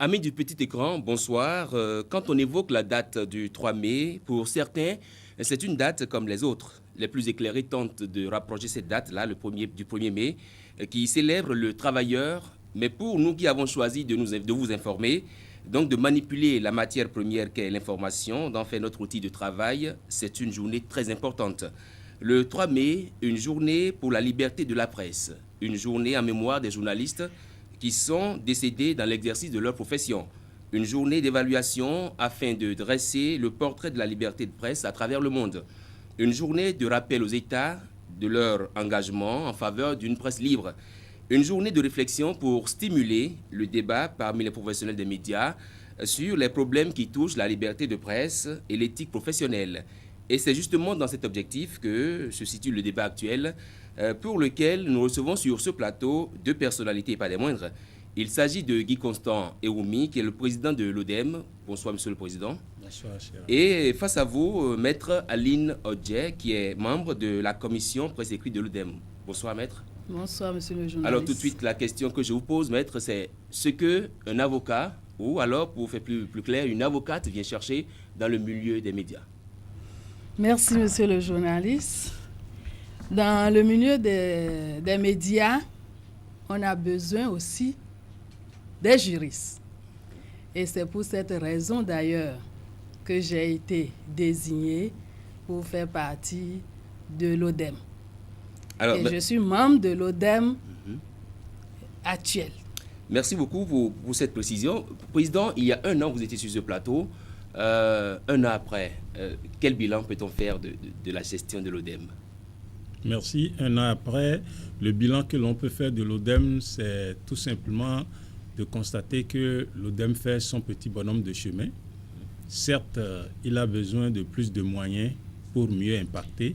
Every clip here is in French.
Amis du petit écran, bonsoir. Quand on évoque la date du 3 mai, pour certains, c'est une date comme les autres. Les plus éclairés tentent de rapprocher cette date-là, du 1er mai, qui célèbre le travailleur. Mais pour nous qui avons choisi de vous informer, donc de manipuler la matière première qu'est l'information, d'en faire notre outil de travail, c'est une journée très importante. Le 3 mai, une journée pour la liberté de la presse, une journée en mémoire des journalistes qui sont décédés dans l'exercice de leur profession. Une journée d'évaluation afin de dresser le portrait de la liberté de presse à travers le monde. Une journée de rappel aux États de leur engagement en faveur d'une presse libre. Une journée de réflexion pour stimuler le débat parmi les professionnels des médias sur les problèmes qui touchent la liberté de presse et l'éthique professionnelle. Et c'est justement dans cet objectif que se situe le débat actuel pour lequel nous recevons sur ce plateau deux personnalités, pas des moindres. Il s'agit de Guy Constant Eroumi, qui est le président de l'ODEM. Bonsoir, monsieur le président. Bonsoir, cher. Et face à vous, maître Aline Odje, qui est membre de la commission presse écrite de l'ODEM. Bonsoir, maître. Bonsoir, monsieur le journaliste. Alors, tout de suite, la question que je vous pose, maître, c'est ce qu'un avocat, ou alors, pour faire plus clair, une avocate vient chercher dans le milieu des médias. Merci, monsieur le journaliste. Dans le milieu des médias, on a besoin aussi des juristes. Et c'est pour cette raison, d'ailleurs, que j'ai été désignée pour faire partie de l'ODEM. Alors, je suis membre de l'ODEM actuel. Merci beaucoup pour cette précision. Président, il y a un an, vous étiez sur ce plateau. Un an après, quel bilan peut-on faire de la gestion de l'ODEM? Merci. Un an après, le bilan que l'on peut faire de l'ODEM, c'est tout simplement de constater que l'ODEM fait son petit bonhomme de chemin. Certes, il a besoin de plus de moyens pour mieux impacter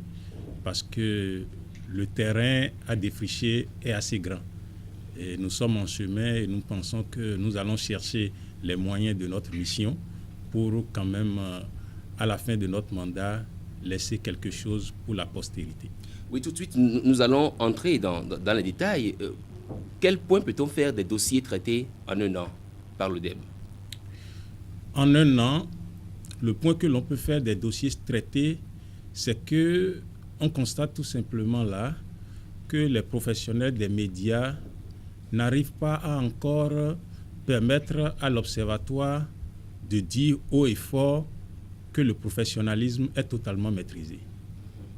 parce que le terrain à défricher est assez grand. Et nous sommes en chemin et nous pensons que nous allons chercher les moyens de notre mission pour quand même, à la fin de notre mandat, laisser quelque chose pour la postérité. Oui, tout de suite, nous allons entrer dans les détails. Quel point peut-on faire des dossiers traités en un an par l'ODEM? En un an, le point que l'on peut faire des dossiers traités, c'est qu'on constate tout simplement là que les professionnels des médias n'arrivent pas à encore permettre à l'Observatoire de dire haut et fort que le professionnalisme est totalement maîtrisé.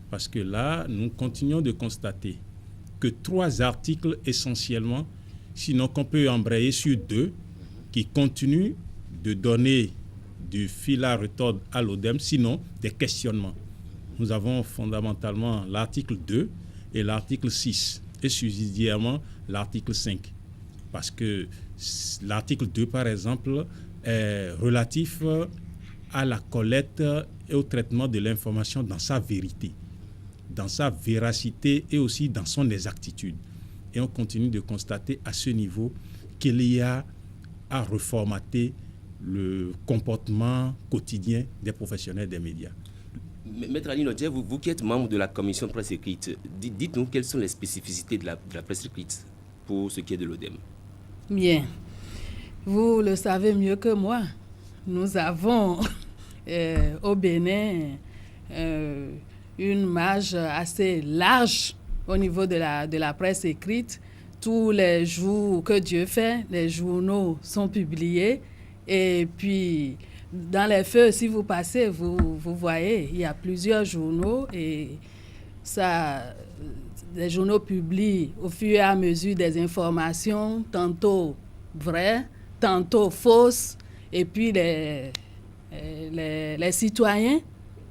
Parce que là, nous continuons de constater que 3 articles essentiellement, sinon qu'on peut embrayer sur 2, qui continuent de donner du fil à retordre à l'ODEM, sinon des questionnements. Nous avons fondamentalement l'article 2 et l'article 6, et subsidiairement l'article 5. Parce que l'article 2, par exemple, est relatif à la collecte et au traitement de l'information dans sa vérité, dans sa véracité et aussi dans son exactitude. Et on continue de constater à ce niveau qu'il y a à reformater le comportement quotidien des professionnels des médias. Maître Aline Odje, vous qui êtes membre de la commission presse écrite, dites-nous quelles sont les spécificités de la presse écrite pour ce qui est de l'ODEM. Bien. Vous le savez mieux que moi. Nous avons au Bénin une marge assez large au niveau de la presse écrite. Tous les jours que Dieu fait, les journaux sont publiés. Et puis, dans les feux, si vous passez, vous voyez, il y a plusieurs journaux et les journaux publient au fur et à mesure des informations, tantôt vraies, tantôt fausses. Et puis, les citoyens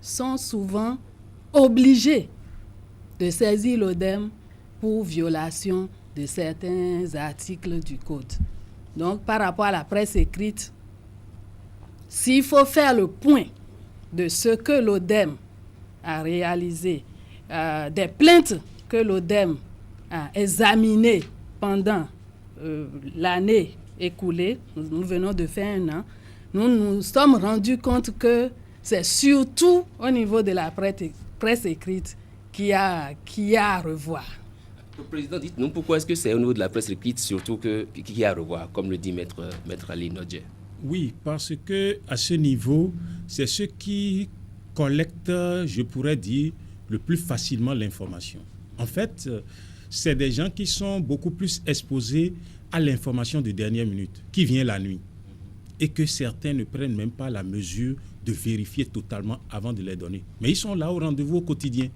sont souvent obligés de saisir l'ODEM pour violation de certains articles du Code. Donc, par rapport à la presse écrite, s'il faut faire le point de ce que l'ODEM a réalisé, des plaintes que l'ODEM a examinées pendant l'année écoulée, nous venons de faire un an, nous nous sommes rendus compte que c'est surtout au niveau de la presse écrite qu'il y a à revoir. Président, dites-nous pourquoi est-ce que c'est au niveau de la presse écrite surtout qu'il y a à revoir, comme le dit Maître Ali Nodje? Oui, parce que à ce niveau, c'est ceux qui collectent, je pourrais dire, le plus facilement l'information. En fait, c'est des gens qui sont beaucoup plus exposés à l'information de dernière minute, qui vient la nuit, et que certains ne prennent même pas la mesure de vérifier totalement avant de les donner. Mais ils sont là au rendez-vous au quotidien.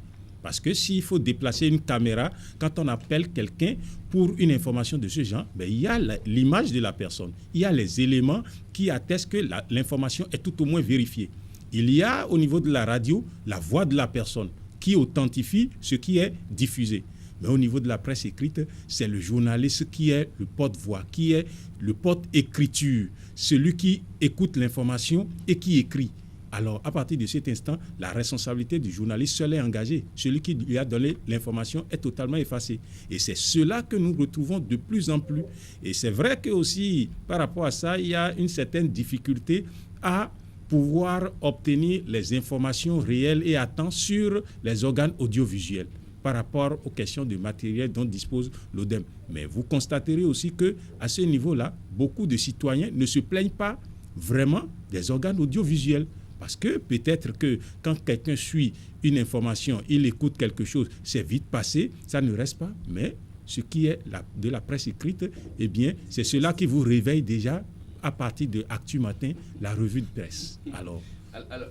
Parce que s'il faut déplacer une caméra, quand on appelle quelqu'un pour une information de ce genre, il y a l'image de la personne. Il y a les éléments qui attestent que l'information est tout au moins vérifiée. Il y a au niveau de la radio la voix de la personne qui authentifie ce qui est diffusé. Mais au niveau de la presse écrite, c'est le journaliste qui est le porte-voix, qui est le porte-écriture, celui qui écoute l'information et qui écrit. Alors, à partir de cet instant, la responsabilité du journaliste seul est engagée. Celui qui lui a donné l'information est totalement effacé. Et c'est cela que nous retrouvons de plus en plus. Et c'est vrai que aussi, par rapport à ça, il y a une certaine difficulté à pouvoir obtenir les informations réelles et à temps sur les organes audiovisuels par rapport aux questions de matériel dont dispose l'ODEM. Mais vous constaterez aussi qu'à ce niveau-là, beaucoup de citoyens ne se plaignent pas vraiment des organes audiovisuels. Parce que peut-être que quand quelqu'un suit une information, il écoute quelque chose, c'est vite passé, ça ne reste pas. Mais ce qui est de la presse écrite, eh bien, c'est cela qui vous réveille déjà à partir de Actu Matin, la revue de presse. Alors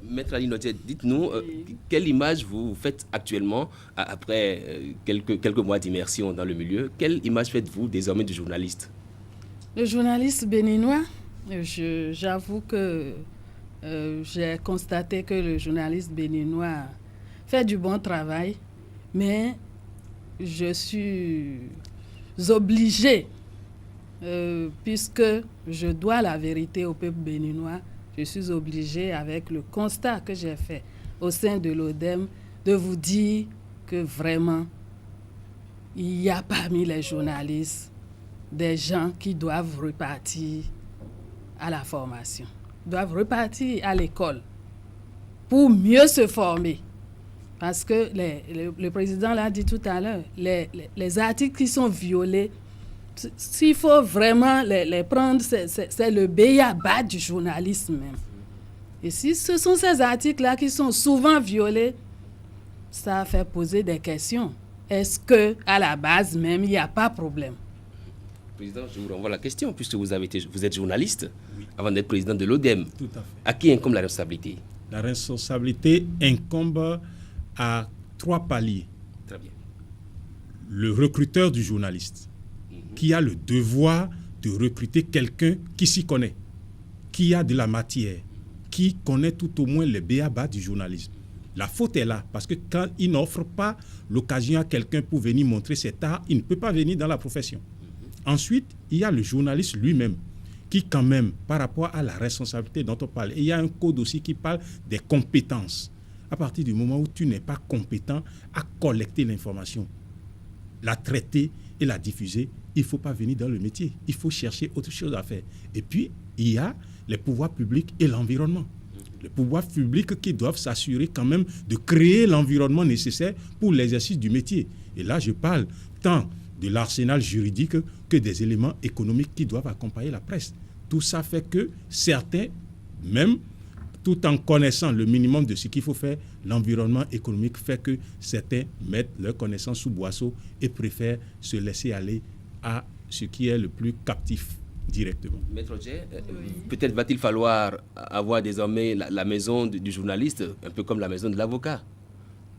Maître Ali Nodje, dites-nous, quelle image vous faites actuellement, après quelques mois d'immersion dans le milieu, quelle image faites-vous désormais du journaliste? Le journaliste béninois, j'avoue que j'ai constaté que le journaliste béninois fait du bon travail, mais je suis obligée, puisque je dois la vérité au peuple béninois, je suis obligée, avec le constat que j'ai fait au sein de l'ODEM, de vous dire que vraiment, il y a parmi les journalistes des gens qui doivent repartir à la formation, doivent repartir à l'école pour mieux se former. Parce que le président l'a dit tout à l'heure, les articles qui sont violés, s'il faut vraiment les prendre, c'est le b.a.-ba du journalisme même. Et si ce sont ces articles-là qui sont souvent violés, ça fait poser des questions. Est-ce qu'à la base même, il n'y a pas de problème? Président, je vous renvoie la question, puisque vous êtes journaliste, oui, avant d'être président de l'ODEM. Tout à fait. À qui incombe la responsabilité? La responsabilité incombe à 3 paliers. Très bien. Le recruteur du journaliste, qui a le devoir de recruter quelqu'un qui s'y connaît, qui a de la matière, qui connaît tout au moins les b.a.-ba du journalisme. La faute est là, parce que quand il n'offre pas l'occasion à quelqu'un pour venir montrer cet art, il ne peut pas venir dans la profession. Ensuite, il y a le journaliste lui-même, qui quand même, par rapport à la responsabilité dont on parle, et il y a un code aussi qui parle des compétences. À partir du moment où tu n'es pas compétent à collecter l'information, la traiter et la diffuser, il ne faut pas venir dans le métier. Il faut chercher autre chose à faire. Et puis, il y a les pouvoirs publics et l'environnement. Les pouvoirs publics qui doivent s'assurer quand même de créer l'environnement nécessaire pour l'exercice du métier. Et là, je parle tant de l'arsenal juridique que des éléments économiques qui doivent accompagner la presse. Tout ça fait que certains, même tout en connaissant le minimum de ce qu'il faut faire, l'environnement économique fait que certains mettent leurs connaissances sous boisseau et préfèrent se laisser aller à ce qui est le plus captif directement. Maître J, peut-être va-t-il falloir avoir désormais la maison du journaliste, un peu comme la maison de l'avocat.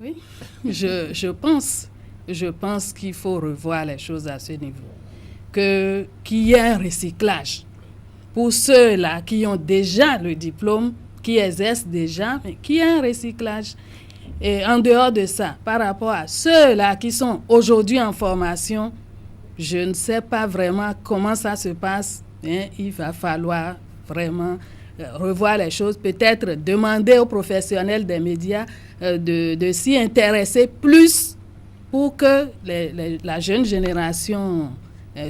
Oui, je pense qu'il faut revoir les choses à ce niveau. Qu'il y ait un recyclage pour ceux-là qui ont déjà le diplôme, qui exercent déjà, mais qu'il y ait un recyclage. Et en dehors de ça, par rapport à ceux-là qui sont aujourd'hui en formation, je ne sais pas vraiment comment ça se passe. Il va falloir vraiment revoir les choses, peut-être demander aux professionnels des médias de s'y intéresser plus pour que la jeune génération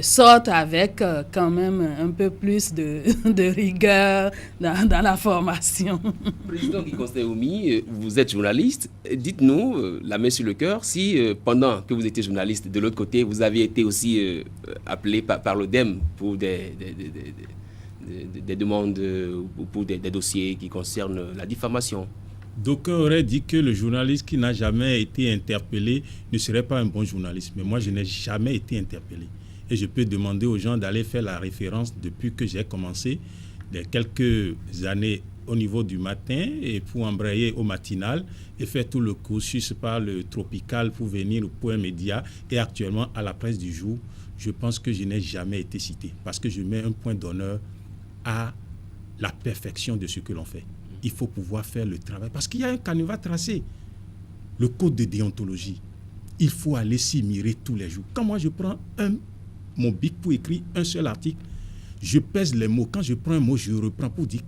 sortent avec quand même un peu plus de rigueur dans la formation. Président Guy-Constant Oumi, vous êtes journaliste. Dites-nous, la main sur le cœur, si pendant que vous étiez journaliste, de l'autre côté, vous avez été aussi appelé par l'ODEM pour des demandes, pour des dossiers qui concernent la diffamation. D'aucuns auraient dit que le journaliste qui n'a jamais été interpellé ne serait pas un bon journaliste. Mais moi, je n'ai jamais été interpellé. Et je peux demander aux gens d'aller faire la référence depuis que j'ai commencé, il y a quelques années au niveau du matin, et pour embrayer au matinal et faire tout le cursus par le tropical pour venir au Point Média et actuellement à la presse du jour. Je pense que je n'ai jamais été cité parce que je mets un point d'honneur à la perfection de ce que l'on fait. Il faut pouvoir faire le travail parce qu'il y a un canevas tracé. Le code de déontologie, il faut aller s'y mirer tous les jours. Quand moi je prends mon bic pour écrire un seul article, je pèse les mots. Quand je prends un mot, je reprends pour dire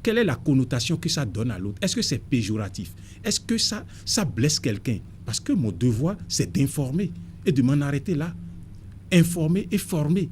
quelle est la connotation que ça donne à l'autre. Est-ce que c'est péjoratif? Est-ce que ça blesse quelqu'un? Parce que mon devoir, c'est d'informer et de m'en arrêter là. Informer et former.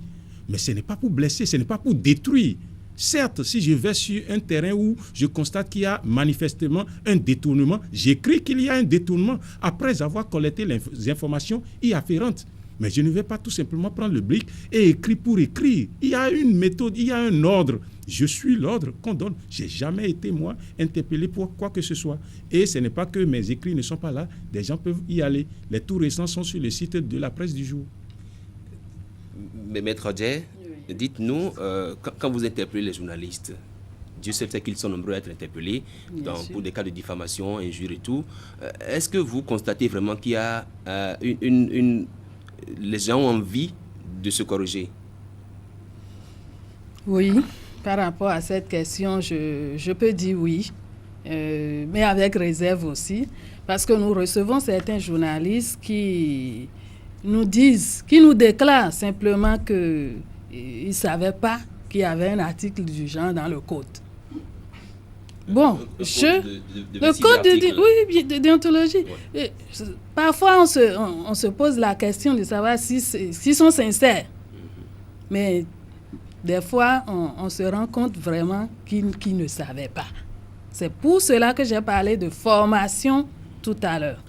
Mais ce n'est pas pour blesser, ce n'est pas pour détruire. Certes, si je vais sur un terrain où je constate qu'il y a manifestement un détournement, j'écris qu'il y a un détournement après avoir collecté les informations y afférentes. Mais je ne vais pas tout simplement prendre le brick et écrire pour écrire. Il y a une méthode, il y a un ordre. Je suis l'ordre qu'on donne. Je n'ai jamais été, moi, interpellé pour quoi que ce soit. Et ce n'est pas que mes écrits ne sont pas là. Des gens peuvent y aller. Les tout récents sont sur le site de la presse du jour. Mais Maître Adjei, dites-nous, quand vous interpellez les journalistes, Dieu sait qu'ils sont nombreux à être interpellés pour des cas de diffamation, injures et tout, est-ce que vous constatez vraiment qu'il y a les gens ont envie de se corriger? Oui, par rapport à cette question, je peux dire oui, mais avec réserve aussi, parce que nous recevons certains journalistes qui nous disent, qui nous déclarent simplement qu'ils ne savaient pas qu'il y avait un article du genre dans le code. Bon, le code de déontologie. Ouais. Parfois, on se pose la question de savoir s'ils sont sincères. Mais des fois, on se rend compte vraiment qu'ils ne savaient pas. C'est pour cela que j'ai parlé de formation tout à l'heure.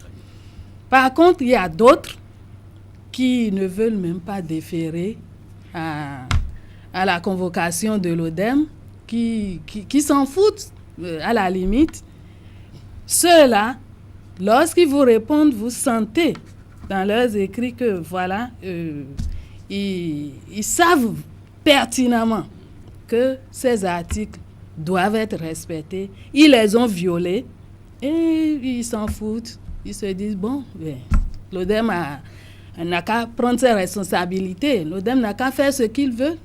Par contre, il y a d'autres qui ne veulent même pas déférer à la convocation de l'ODEM, qui s'en foutent à la limite. Ceux-là, lorsqu'ils vous répondent, vous sentez dans leurs écrits que voilà, ils savent pertinemment que ces articles doivent être respectés. Ils les ont violés et ils s'en foutent. Ils se disent, bon, l'ODEM n'a qu'à prendre ses responsabilités. L'ODEM n'a qu'à faire ce qu'il veut.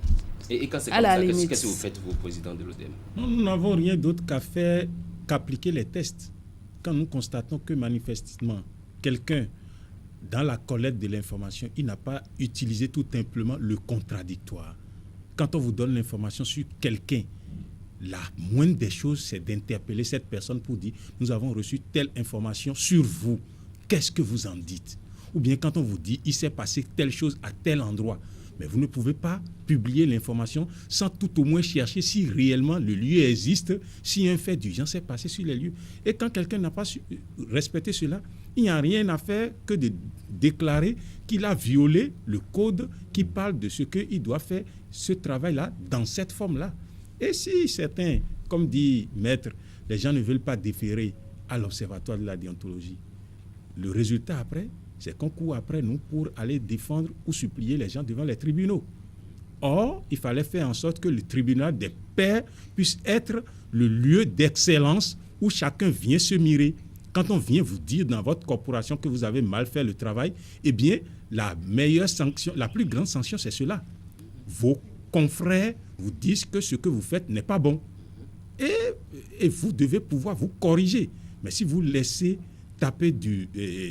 Et quand c'est comme ça, qu'est-ce que vous faites, vous, président de l'ODEM? Nous n'avons rien d'autre qu'à faire qu'appliquer les tests. Quand nous constatons que manifestement, quelqu'un, dans la collecte de l'information, il n'a pas utilisé tout simplement le contradictoire. Quand on vous donne l'information sur quelqu'un, la moindre des choses, c'est d'interpeller cette personne pour dire « Nous avons reçu telle information sur vous. Qu'est-ce que vous en dites ?» Ou bien quand on vous dit « Il s'est passé telle chose à tel endroit ». Mais vous ne pouvez pas publier l'information sans tout au moins chercher si réellement le lieu existe, si un fait d'urgence s'est passé sur les lieux. Et quand quelqu'un n'a pas respecté cela, il n'y a rien à faire que de déclarer qu'il a violé le code qui parle de ce qu'il doit faire, ce travail-là, dans cette forme-là. Et si certains, comme dit Maître, les gens ne veulent pas déférer à l'Observatoire de la déontologie, le résultat après, c'est qu'on court après nous pour aller défendre ou supplier les gens devant les tribunaux. Or, il fallait faire en sorte que le tribunal des pairs puisse être le lieu d'excellence où chacun vient se mirer. Quand on vient vous dire dans votre corporation que vous avez mal fait le travail, eh bien, la meilleure sanction, la plus grande sanction, c'est cela. Vos confrères vous disent que ce que vous faites n'est pas bon. Et vous devez pouvoir vous corriger. Mais si vous laissez taper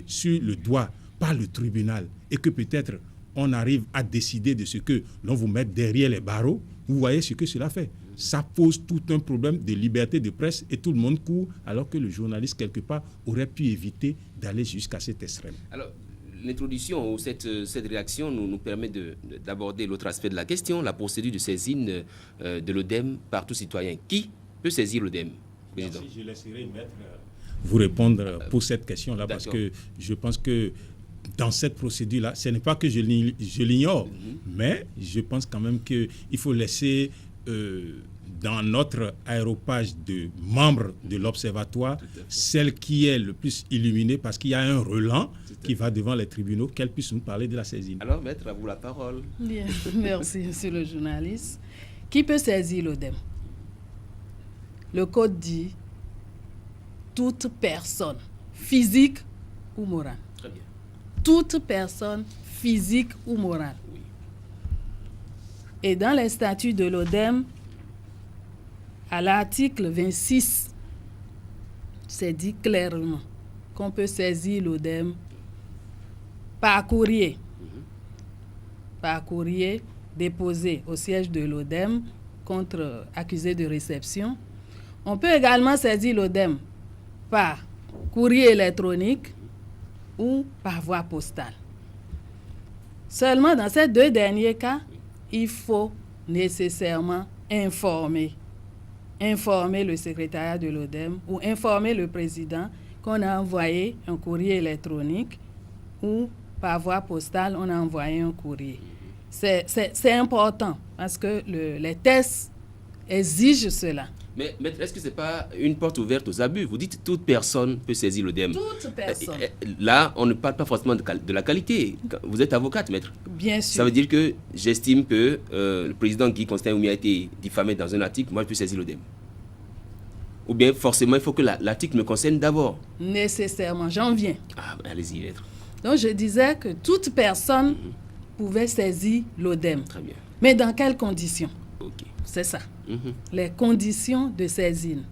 sur le doigt par le tribunal et que peut-être on arrive à décider de ce que l'on vous met derrière les barreaux, vous voyez ce que cela fait. Ça pose tout un problème de liberté de presse et tout le monde court alors que le journaliste, quelque part, aurait pu éviter d'aller jusqu'à cet extrême. Alors, l'introduction ou cette réaction nous permet d'aborder l'autre aspect de la question, la procédure de saisine de l'ODEM par tout citoyen. Qui peut saisir l'ODEM, président? Merci, je laisserai Maître vous répondre pour cette question-là, parce que je pense que dans cette procédure-là, ce n'est pas que je l'ignore, mais je pense quand même qu'il faut laisser dans notre aéropage de membres de l'Observatoire celle qui est le plus illuminée, parce qu'il y a un relan qui va devant les tribunaux, qu'elle puisse nous parler de la saisine. Alors, Maître, à vous la parole. Bien, merci, monsieur le journaliste. Qui peut saisir l'ODEM? Le code dit toute personne, physique ou morale. Très bien. Toute personne, physique ou morale. Oui. Et dans les statuts de l'ODEM, à l'article 26, c'est dit clairement qu'on peut saisir l'ODEM par courrier. Par courrier déposé au siège de l'ODEM contre accusé de réception. On peut également saisir l'ODEM par courrier électronique ou par voie postale. Seulement dans ces deux derniers cas, il faut nécessairement informer le secrétariat de l'ODEM ou informer le président qu'on a envoyé un courrier électronique ou par voie postale, on a envoyé un courrier. C'est important parce que les tests exigent cela. Mais Maître, est-ce que ce n'est pas une porte ouverte aux abus? Vous dites toute personne peut saisir l'ODEM. Toute personne. Là, on ne parle pas forcément de la qualité. Vous êtes avocate, Maître. Bien sûr. Ça veut dire que j'estime que le président Guy Constant Oumi a été diffamé dans un article, moi je peux saisir l'ODEM. Ou bien forcément, il faut que l'article me concerne d'abord. Nécessairement, j'en viens. Ah, ben, allez-y, Maître. Donc je disais que toute personne pouvait saisir l'ODEM. Très bien. Mais dans quelles conditions? Ok. C'est ça. Les conditions de saisine.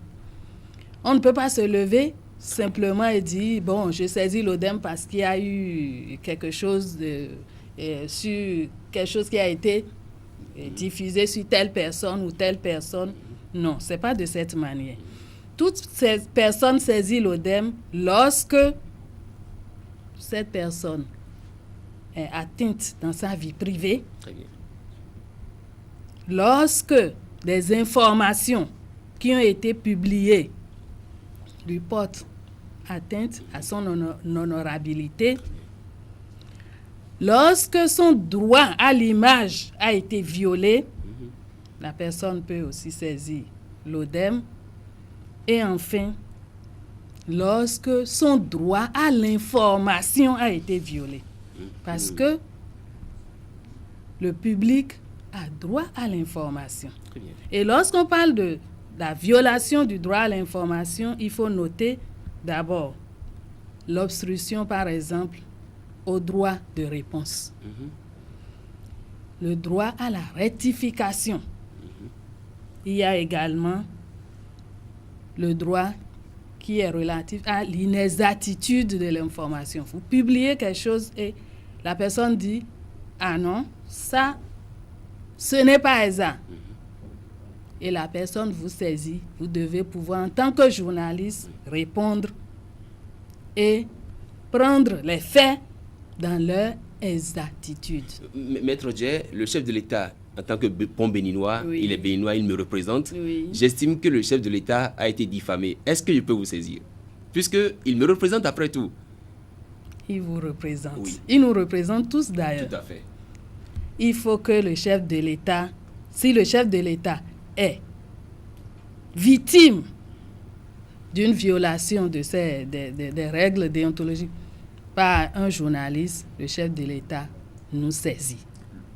On ne peut pas se lever simplement et dire, bon, je saisis l'ODEM parce qu'il y a eu quelque chose sur quelque chose qui a été diffusé sur telle personne ou telle personne. Non, ce n'est pas de cette manière. Toute personne saisit l'ODEM lorsque cette personne est atteinte dans sa vie privée. Très bien. Lorsque des informations qui ont été publiées lui portent atteinte à son honorabilité, lorsque son droit à l'image a été violé, la personne peut aussi saisir l'ODEM. Et enfin, lorsque son droit à l'information a été violé. Parce que le public a droit à l'information. Et lorsqu'on parle de la violation du droit à l'information, il faut noter d'abord l'obstruction, par exemple, au droit de réponse. Le droit à la rectification. Il y a également le droit qui est relatif à l'inexactitude de l'information. Vous publiez quelque chose et la personne dit « Ah non, ça, ce n'est pas exact. » Et la personne vous saisit. Vous devez pouvoir, en tant que journaliste, répondre et prendre les faits dans leur exactitude. Maître Djé, le chef de l'État, en tant que bon béninois, Oui. il est béninois, il me représente. Oui. J'estime que le chef de l'État a été diffamé. Est-ce que je peux vous saisir? Puisqu'il me représente après tout. Il vous représente. Oui. Il nous représente tous d'ailleurs. Tout à fait. Il faut que le chef de l'État, si le chef de l'État est victime d'une violation de des règles déontologiques par un journaliste, le chef de l'État nous saisit.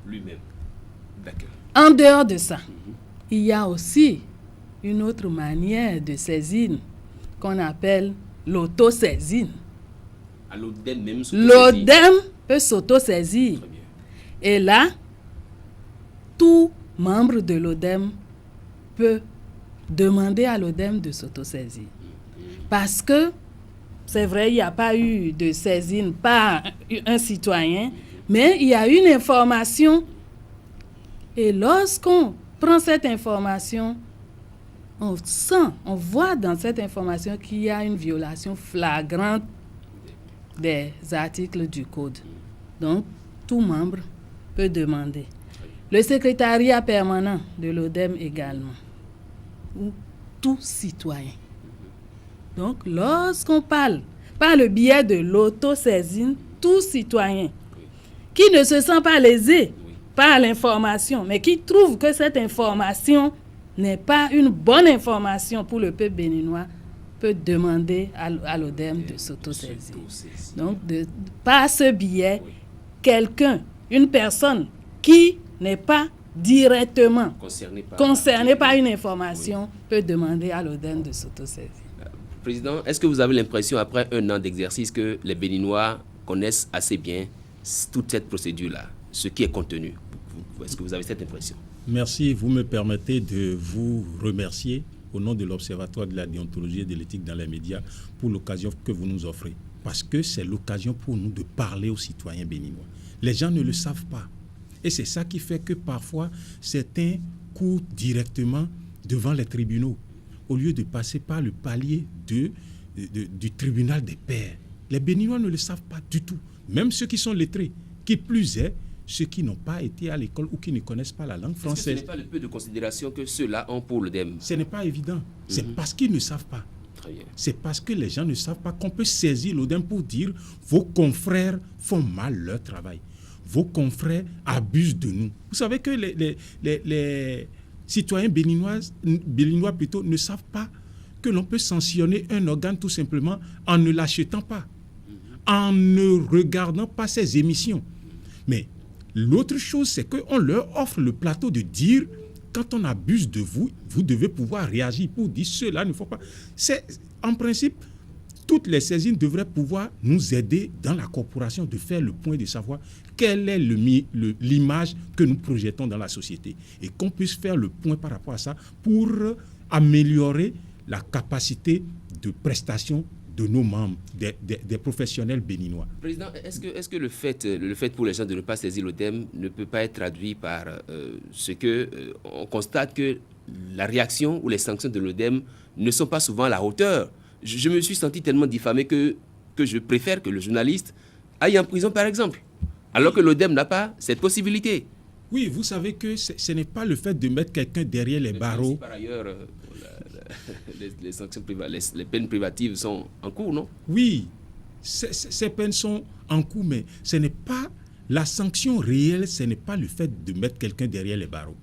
Lui-même. D'accord. En dehors de ça, il y a aussi une autre manière de saisine qu'on appelle l'autosaisine. À l'ODEM même. L'ODEM peut s'autosaisir. Très bien. Et là, tout membre de l'ODEM peut demander à l'ODEM de s'autosaisir. Parce que, c'est vrai, il n'y a pas eu de saisine par un citoyen, mais il y a une information. Et lorsqu'on prend cette information, on sent, on voit dans cette information qu'il y a une violation flagrante des articles du code. Donc, tout membre peut demander. Le secrétariat permanent de l'ODEM également, ou tout citoyen. Donc, lorsqu'on parle par le biais de l'autosaisine, tout citoyen qui ne se sent pas lésé par l'information, mais qui trouve que cette information n'est pas une bonne information pour le peuple béninois, peut demander à l'ODEM de s'autosaisir. Donc, par ce biais, quelqu'un, une personne qui n'est pas directement concerné par une information peut demander à l'ODEM de s'autosaisir. Président, est-ce que vous avez l'impression, après un an d'exercice, que les Béninois connaissent assez bien toute cette procédure-là, ce qui est contenu? Est-ce que vous avez cette impression? Merci. Vous me permettez de vous remercier au nom de l'Observatoire de la déontologie et de l'éthique dans les médias pour l'occasion que vous nous offrez. Parce que c'est l'occasion pour nous de parler aux citoyens béninois. Les gens ne le savent pas. Et c'est ça qui fait que parfois, certains courent directement devant les tribunaux au lieu de passer par le palier du tribunal des pairs. Les Béninois ne le savent pas du tout. Même ceux qui sont lettrés, qui plus est, ceux qui n'ont pas été à l'école ou qui ne connaissent pas la langue française. Est-ce que ce n'est pas le peu de considération que ceux-là ont pour l'ODEM? Ce n'est pas évident. C'est parce qu'ils ne savent pas. Très bien. C'est parce que les gens ne savent pas qu'on peut saisir l'ODEM pour dire vos confrères font mal leur travail. Vos confrères abusent de nous. Vous savez que les citoyens béninois plutôt ne savent pas que l'on peut sanctionner un organe tout simplement en ne l'achetant pas, en ne regardant pas ses émissions. Mais l'autre chose, c'est qu'on leur offre le plateau de dire, quand on abuse de vous, vous devez pouvoir réagir pour dire cela ne faut pas. En principe, toutes les saisines devraient pouvoir nous aider dans la corporation de faire le point de savoir quelle est l'image que nous projetons dans la société et qu'on puisse faire le point par rapport à ça pour améliorer la capacité de prestation de nos membres, des professionnels béninois. Président, est-ce que le fait pour les gens de ne pas saisir l'ODEM ne peut pas être traduit par ce que on constate que la réaction ou les sanctions de l'ODEM ne sont pas souvent à la hauteur? Je me suis senti tellement diffamé que je préfère que le journaliste aille en prison, par exemple, alors que l'ODEM n'a pas cette possibilité. Oui, vous savez que ce n'est pas le fait de mettre quelqu'un derrière les barreaux. Par ailleurs, les sanctions les peines privatives sont en cours, non? Oui, ces peines sont en cours, mais ce n'est pas la sanction réelle, ce n'est pas le fait de mettre quelqu'un derrière les barreaux.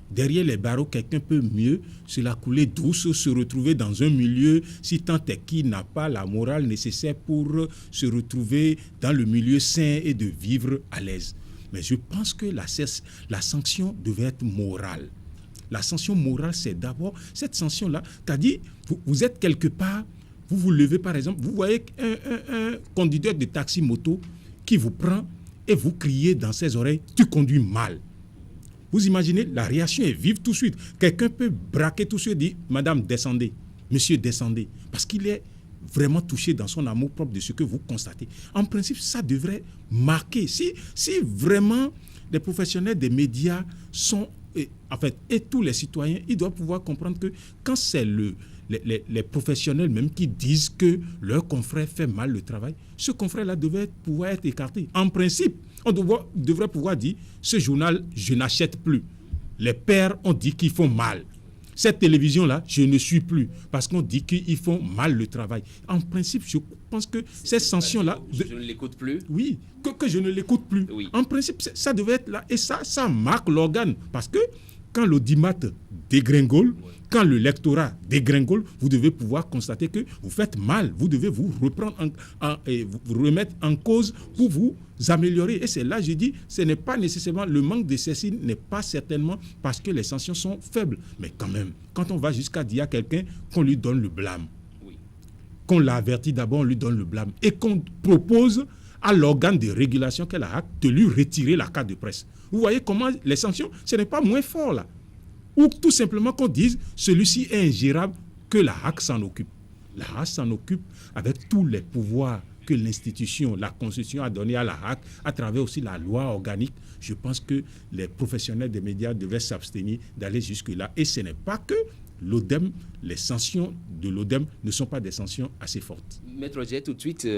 Derrière les barreaux, quelqu'un peut mieux se la couler douce, se retrouver dans un milieu, si tant est qu'il n'a pas la morale nécessaire pour se retrouver dans le milieu sain et de vivre à l'aise. Mais je pense que la sanction devait être morale. La sanction morale, c'est d'abord cette sanction-là. C'est-à-dire, vous êtes quelque part, vous vous levez par exemple, vous voyez un conducteur de taxi-moto qui vous prend et vous criez dans ses oreilles, tu conduis mal. Vous imaginez, la réaction est vive tout de suite. Quelqu'un peut braquer tout de suite et dire, madame, descendez, monsieur, descendez. Parce qu'il est vraiment touché dans son amour propre de ce que vous constatez. En principe, ça devrait marquer. Si vraiment les professionnels des médias sont, et tous les citoyens, ils doivent pouvoir comprendre que quand c'est les professionnels même qui disent que leur confrère fait mal le travail, ce confrère-là devait pouvoir être écarté. En principe, on devrait pouvoir dire, ce journal, je n'achète plus. Les pairs ont dit qu'ils font mal. Cette télévision-là, je ne suis plus parce qu'on dit qu'ils font mal le travail. En principe, je pense que cette sanction-là... Je ne l'écoute plus. Oui, que je ne l'écoute plus. Oui. En principe, ça devait être là. Et ça marque l'organe. Parce que quand l'audimat dégringole, quand le lectorat dégringole, vous devez pouvoir constater que vous faites mal. Vous devez vous reprendre vous remettre en cause pour vous améliorer. Et c'est là, je dis, ce n'est pas nécessairement, le manque de ceci n'est pas certainement parce que les sanctions sont faibles. Mais quand même, quand on va jusqu'à dire à quelqu'un qu'on lui donne le blâme, qu'on l'avertit d'abord, on lui donne le blâme, et qu'on propose à l'organe de régulation qu'est la HAC de lui retirer la carte de presse. Vous voyez comment les sanctions, ce n'est pas moins fort là. Ou tout simplement qu'on dise, celui-ci est ingérable, que la HAC s'en occupe. La HAC s'en occupe avec tous les pouvoirs que l'institution, la Constitution a donné à la HAC, à travers aussi la loi organique. Je pense que les professionnels des médias devaient s'abstenir d'aller jusque-là. Et ce n'est pas que l'ODEM, les sanctions de l'ODEM ne sont pas des sanctions assez fortes. Maître Roger, tout de suite,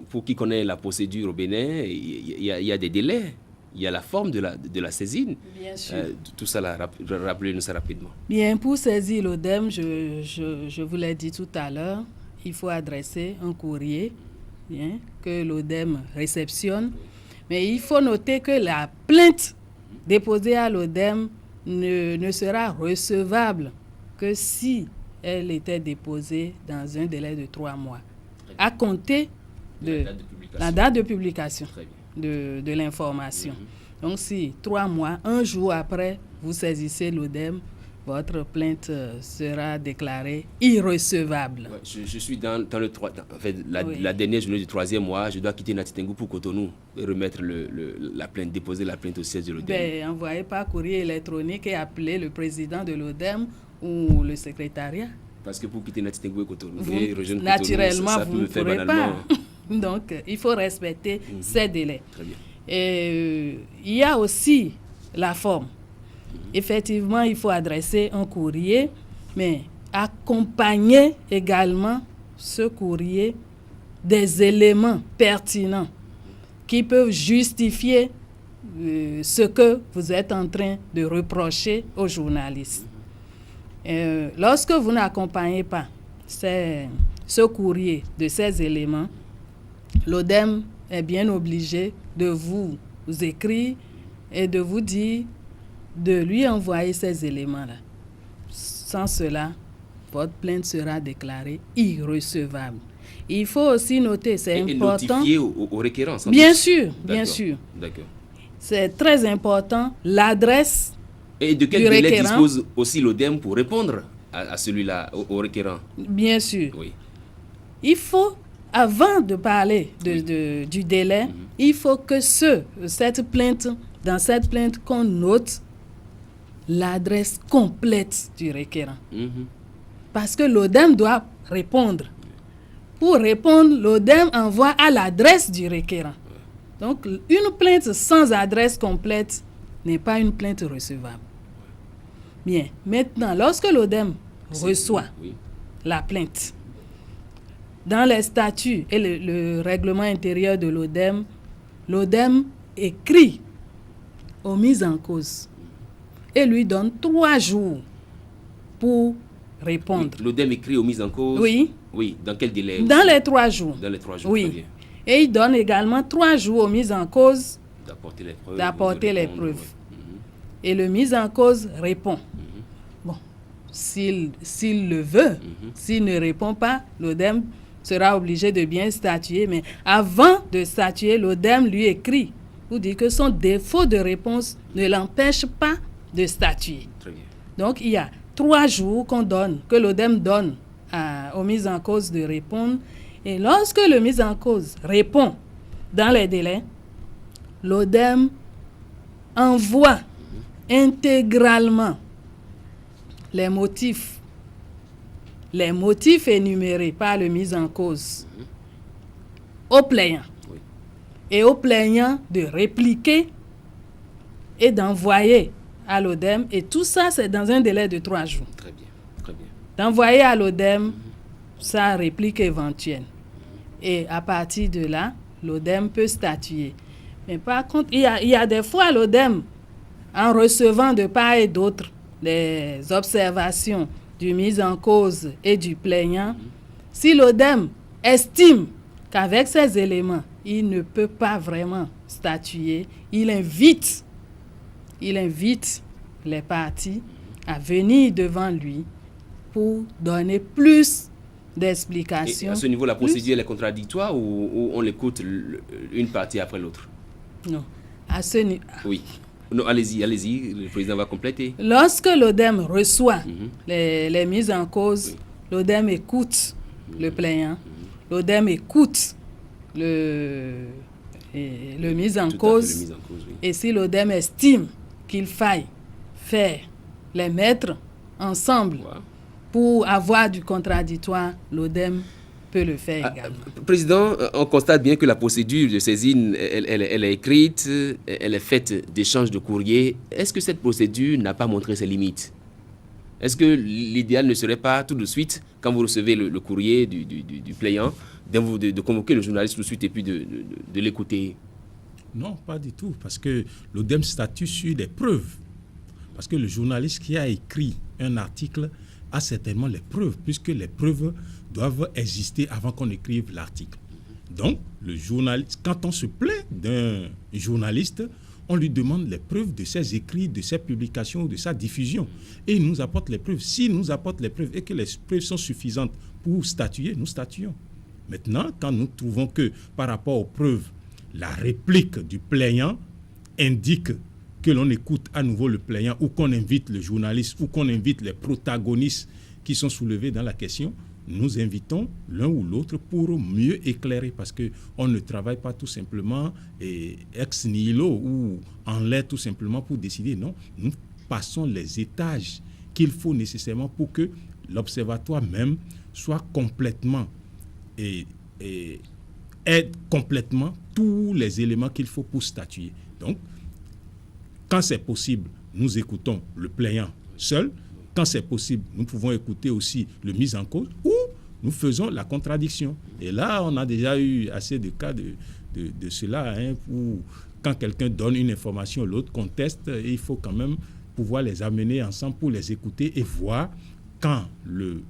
pour qui connaît la procédure au Bénin, il y a des délais. Il y a la forme de la saisine. Bien sûr. Tout ça, rappelez-nous ça rapidement. Bien, pour saisir l'ODEM, je vous l'ai dit tout à l'heure, il faut adresser un courrier que l'ODEM réceptionne. Mais il faut noter que la plainte déposée à l'ODEM ne sera recevable que si elle était déposée dans un délai de 3 mois, à compter de la date de publication de l'information. Donc si 3 mois, un jour après, vous saisissez l'ODEM, votre plainte sera déclarée irrecevable. Ouais, je suis dans le la dernière journée du 3e mois, je dois quitter Nati Tengou pour Cotonou et remettre la plainte, déposer la plainte au siège de l'ODEM. Envoyez par courrier électronique et appelez le président de l'ODEM ou le secrétariat. Parce que pour quitter Nati Tengou et Cotonou, naturellement, ça vous ne pourrez pas. Donc, il faut respecter ces délais. Très bien. Et il y a aussi la forme. Effectivement, il faut adresser un courrier, mais accompagner également ce courrier des éléments pertinents qui peuvent justifier ce que vous êtes en train de reprocher aux journalistes. Lorsque vous n'accompagnez pas ce courrier de ces éléments, l'ODEM est bien obligé de vous écrire et de vous dire de lui envoyer ces éléments-là. Sans cela, votre plainte sera déclarée irrecevable. Il faut aussi noter, c'est important... Et notifier au requérant. Bien sûr, bien sûr. D'accord. C'est très important, l'adresse et de quel délai dispose aussi l'ODEM pour répondre à celui-là, au requérant? Bien sûr. Oui. Il faut, avant de parler du délai, il faut que dans cette plainte, qu'on note l'adresse complète du requérant. Parce que l'ODEM doit répondre. Pour répondre, l'ODEM envoie à l'adresse du requérant. Donc, une plainte sans adresse complète n'est pas une plainte recevable. Bien, maintenant, lorsque l'ODEM reçoit la plainte, dans les statuts et le règlement intérieur de l'ODEM écrit aux mises en cause et lui donne 3 jours pour répondre. Oui, l'ODEM écrit aux mises en cause? Oui. Oui, dans quel délai? Dans les 3 jours. Dans les 3 jours, oui. Très bien. Et il donne également 3 jours aux mises en cause d'apporter les preuves. Et le mis en cause répond. Bon, s'il le veut, s'il ne répond pas, l'ODEM sera obligé de bien statuer. Mais avant de statuer, l'ODEM lui écrit pour dire que son défaut de réponse ne l'empêche pas de statuer. Très bien. Donc, il y a 3 jours que l'ODEM donne aux mises en cause de répondre. Et lorsque le mis en cause répond dans les délais, l'ODEM envoie intégralement les motifs énumérés par le mis en cause au plaignant. Oui. Et au plaignant de répliquer et d'envoyer à l'ODEM. Et tout ça, c'est dans un délai de 3 jours. Très bien, très bien. D'envoyer à l'ODEM sa réplique éventuelle. Et à partir de là, l'ODEM peut statuer. Mais par contre, il y a des fois l'ODEM, en recevant de part et d'autre les observations du mis en cause et du plaignant, si l'ODEM estime qu'avec ces éléments, il ne peut pas vraiment statuer, il invite les parties à venir devant lui pour donner plus d'explications. Et à ce niveau, la procédure elle est contradictoire ou on l'écoute une partie après l'autre? Non. À ce niveau. Oui. Non, allez-y, le président va compléter. Lorsque l'ODEM reçoit les mises en cause, l'ODEM écoute le plaignant, l'ODEM écoute le mis en cause, et si l'ODEM estime qu'il faille les mettre ensemble pour avoir du contradictoire, l'ODEM peut le faire également. Président, on constate bien que la procédure de saisine, elle est écrite, elle est faite d'échanges de courriers. Est-ce que cette procédure n'a pas montré ses limites? Est-ce que l'idéal ne serait pas tout de suite, quand vous recevez le courrier du plaignant, de convoquer le journaliste tout de suite et puis de l'écouter? Non, pas du tout, parce que l'ODEM statue sur des preuves. Parce que le journaliste qui a écrit un article a certainement les preuves, puisque les preuves doivent exister avant qu'on écrive l'article. Donc, le journaliste, quand on se plaint d'un journaliste, on lui demande les preuves de ses écrits, de ses publications, de sa diffusion. Et il nous apporte les preuves. S'il nous apporte les preuves et que les preuves sont suffisantes pour statuer, nous statuons. Maintenant, quand nous trouvons que par rapport aux preuves, la réplique du plaignant indique que l'on écoute à nouveau le plaignant ou qu'on invite le journaliste ou qu'on invite les protagonistes qui sont soulevés dans la question, nous invitons l'un ou l'autre pour mieux éclairer, parce qu'on ne travaille pas tout simplement ex nihilo ou en l'air tout simplement pour décider. Non, nous passons les étages qu'il faut nécessairement pour que l'observatoire même soit complètement et ait complètement tous les éléments qu'il faut pour statuer. Donc, quand c'est possible, nous écoutons le plaignant seul. Quand c'est possible, nous pouvons écouter aussi le mis en cause ou nous faisons la contradiction. Et là, on a déjà eu assez de cas de cela, où quand quelqu'un donne une information, l'autre conteste, et il faut quand même pouvoir les amener ensemble pour les écouter et voir quand le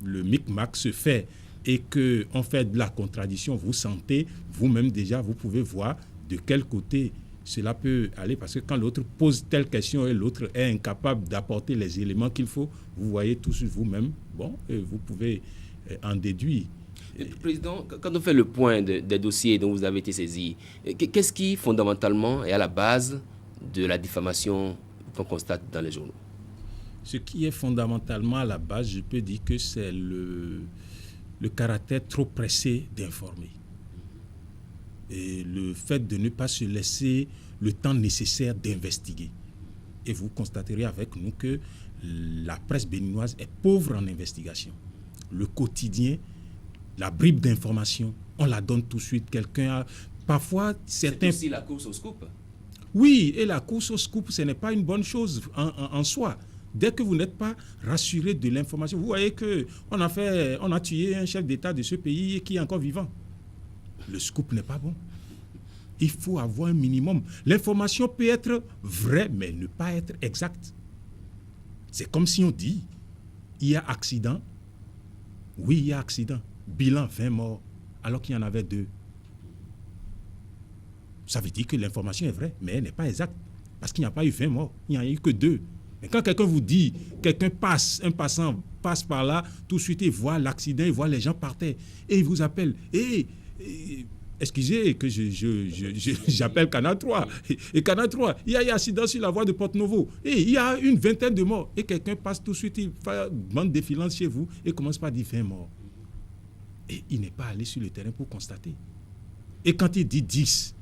micmac se fait et qu'on fait de la contradiction, vous sentez, vous-même déjà, vous pouvez voir de quel côté cela peut aller, parce que quand l'autre pose telle question et l'autre est incapable d'apporter les éléments qu'il faut, vous voyez tout sur vous-même, bon, et vous pouvez en déduire. Président, quand on fait le point des dossiers dont vous avez été saisi, qu'est-ce qui fondamentalement est à la base de la diffamation qu'on constate dans les journaux? Ce qui est fondamentalement à la base, je peux dire que c'est le caractère trop pressé d'informer. Et le fait de ne pas se laisser le temps nécessaire d'investiguer. Et vous constaterez avec nous que la presse béninoise est pauvre en investigation. Le quotidien, la bribe d'information, on la donne tout de suite. Quelqu'un a... Parfois, certains... C'est aussi la course au scoop. Oui, et la course au scoop, ce n'est pas une bonne chose en soi. Dès que vous n'êtes pas rassuré de l'information, vous voyez qu'on a tué un chef d'État de ce pays qui est encore vivant. Le scoop n'est pas bon. Il faut avoir un minimum. L'information peut être vraie, mais ne pas être exacte. C'est comme si on dit, il y a accident. Oui, il y a accident. Bilan 20 morts, alors qu'il y en avait 2. Ça veut dire que l'information est vraie, mais elle n'est pas exacte. Parce qu'il n'y a pas eu 20 morts, il n'y en a eu que 2. Mais quand quelqu'un vous dit, un passant passe par là, tout de suite il voit l'accident, il voit les gens par terre, et il vous appelle. Excusez que j'appelle Canal 3. Et Canal 3, il y a eu un accident sur la voie de Porte-Novo. Et il y a une vingtaine de morts. Et quelqu'un passe tout de suite, il fait une bande défilante chez vous et commence par dire 20 morts. Et il n'est pas allé sur le terrain pour constater. Et quand il dit 10,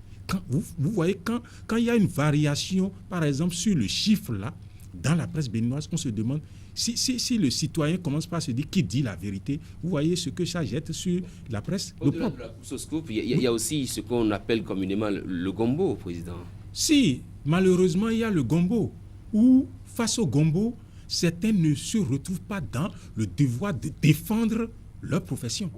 vous voyez, quand il y a une variation, par exemple, sur le chiffre là, dans la presse béninoise, on se demande si le citoyen commence par se dire qui dit la vérité, vous voyez ce que ça jette sur la presse. Au-delà de la course au scoop, il y a aussi ce qu'on appelle communément le gombo, président. Si, malheureusement, il y a le gombo, où face au gombo, certains ne se retrouvent pas dans le devoir de défendre leur profession.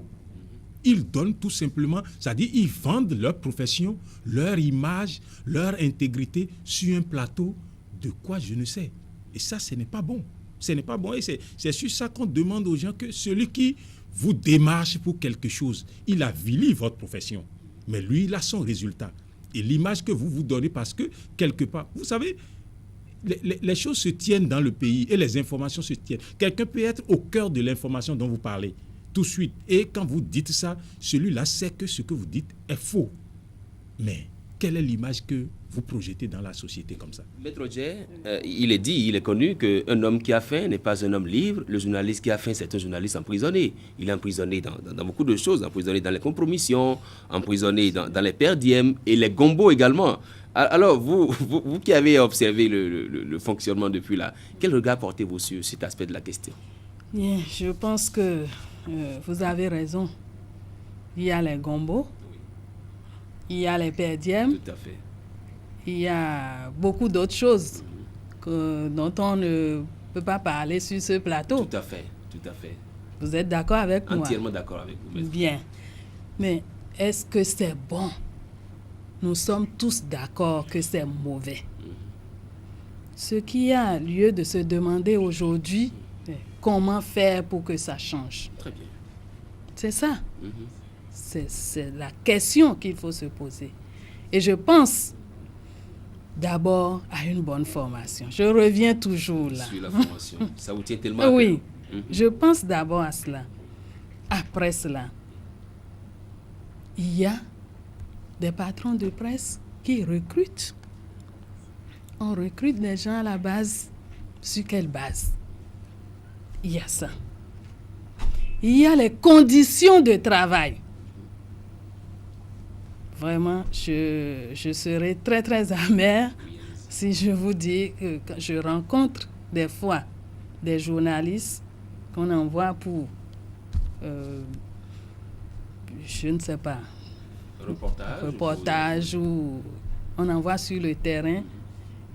Ils donnent tout simplement, c'est-à-dire ils vendent leur profession, leur image, leur intégrité sur un plateau de quoi je ne sais. Et ça, ce n'est pas bon. Ce n'est pas bon. Et c'est sur ça qu'on demande aux gens que celui qui vous démarche pour quelque chose, il avilit votre profession. Mais lui, il a son résultat. Et l'image que vous donnez, parce que quelque part, vous savez, les choses se tiennent dans le pays et les informations se tiennent. Quelqu'un peut être au cœur de l'information dont vous parlez tout de suite. Et quand vous dites ça, celui-là sait que ce que vous dites est faux. Mais quelle est l'image que vous projetez dans la société comme ça? Maître Odje, il est connu qu'un homme qui a faim n'est pas un homme libre. Le journaliste qui a faim, c'est un journaliste emprisonné. Il est emprisonné dans beaucoup de choses, emprisonné dans les compromissions, emprisonné dans les perdièmes et les gombos également. Alors, vous qui avez observé le fonctionnement depuis là, quel regard portez-vous sur cet aspect de la question? Bien, je pense que vous avez raison. Il y a les gombos, il y a les perdièmes. Tout à fait. Il y a beaucoup d'autres choses dont on ne peut pas parler sur ce plateau. Tout à fait. Vous êtes d'accord avec moi? Entièrement d'accord avec vous. Maître. Bien. Mais est-ce que c'est bon? Nous sommes tous d'accord que c'est mauvais. Ce qui a lieu de se demander aujourd'hui, c'est comment faire pour que ça change. Très bien. C'est ça. C'est la question qu'il faut se poser. Et je pense d'abord à une bonne formation. Je reviens toujours là. Sur la formation. Ça vous tient tellement à Oui, cœur. je pense d'abord à cela. Après cela, il y a des patrons de presse qui recrutent. On recrute des gens à la base. Sur quelle base? Il y a ça. Il y a les conditions de travail. Vraiment, je serai très, très amère si je vous dis que quand je rencontre des fois des journalistes qu'on envoie pour, je ne sais pas, reportage ou on envoie sur le terrain.